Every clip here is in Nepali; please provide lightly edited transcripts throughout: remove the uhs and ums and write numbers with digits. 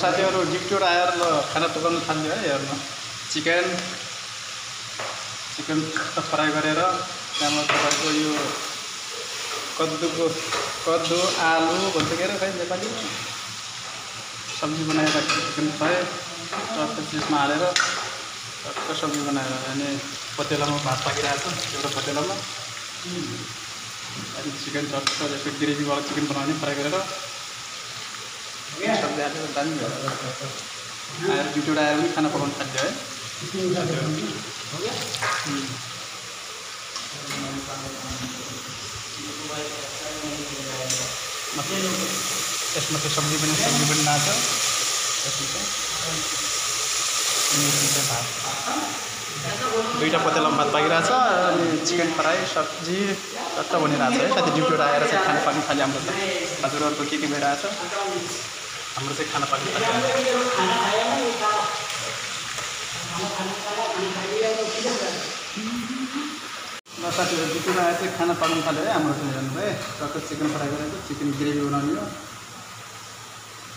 साथीहरु ड्युटीबाट आएर ल खाना पकाउन थाल्यो है। हेर्नु चिकन फ्राई गरेर त्यहाँबाट तपाईको यो कद्दु आलु भन्छ के अरे खै नेपाली सब्जी बनाएर चिकन फ्राई त्यसमा हालेर टक्क सब्जी बनाएर अनि पतेलामा भात पाकिरहेको छ एउटा पतेलामा। अनि चिकन टक्क जस्तो ग्रेभीवाला चिकन बनाउने फ्राई गरेर सब्जी हालेर दामी भयो। आएर ड्युटीबाट आएर पनि खाना पकाउन थाल्यो है। यसमा चाहिँ सब्जी पनि नाच्छ। भात दुईटा पतेलामा भात पाकिरहेछ अनि चिकन फ्राई सब्जी टक्क बनिरहेछ है। साथी ड्युटीबाट आएर चाहिँ खाना पाक्न थाल्यो हाम्रो त। हजुरहरूको के भइरहेछ हाम्रो चाहिँ खाना पाक्न थाल्यो। साथीहरू ड्युटीमा आएर चाहिँ खाना पाक्न थाल्यो है हाम्रो चाहिँ। हेर्नु है टक्क चिकन फ्राई गरेको चिकन ग्रेभी बनाउने हो।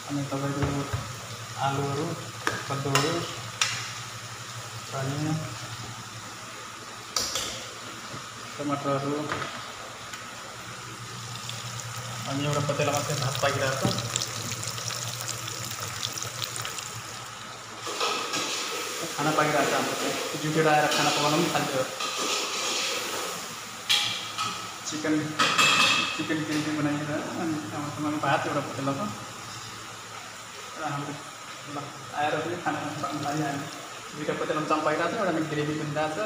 अनि तपाईँको आलुहरू कद्दुहरू धनियाँ टमाटरहरू अनि एउटा पतेलामा चाहिँ भात पाकिरहेको छ। खाना पाकिरहेको छ हाम्रो चाहिँ। ड्युटीबाट आएर खाना पकाउन पनि थाल्यो। चिकन ग्रेभी बनाएर अनि टमाटरमा भात एउटा पतेलामा र हाम्रो आएर पनि खाना पाक्न थाल्यो हामी। दुईवटा पतेलामा चामल पाकिरहेको छ एउटा ग्रेभी बनिरहेको छ।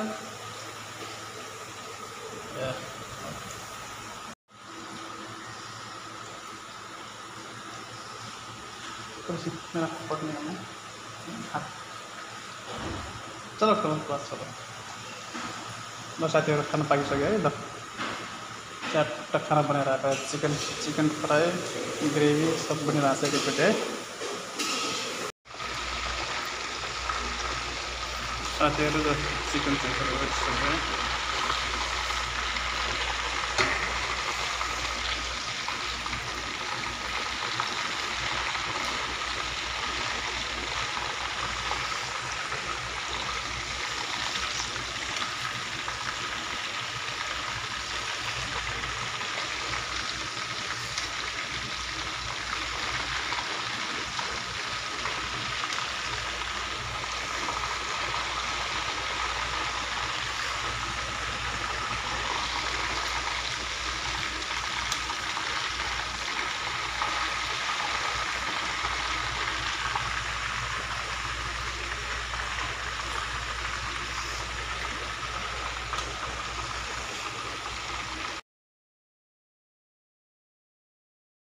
मेरा पकने में चलो चलो बस चलो ल साथीहरु खाना पाकिसक्यो है। ल च्याट्ट खाना बनाएर आएको चिकन फ्राई ग्रेभी सब बनिरहेको छ एकैचोटि है। साथीहरु चिकन फ्राई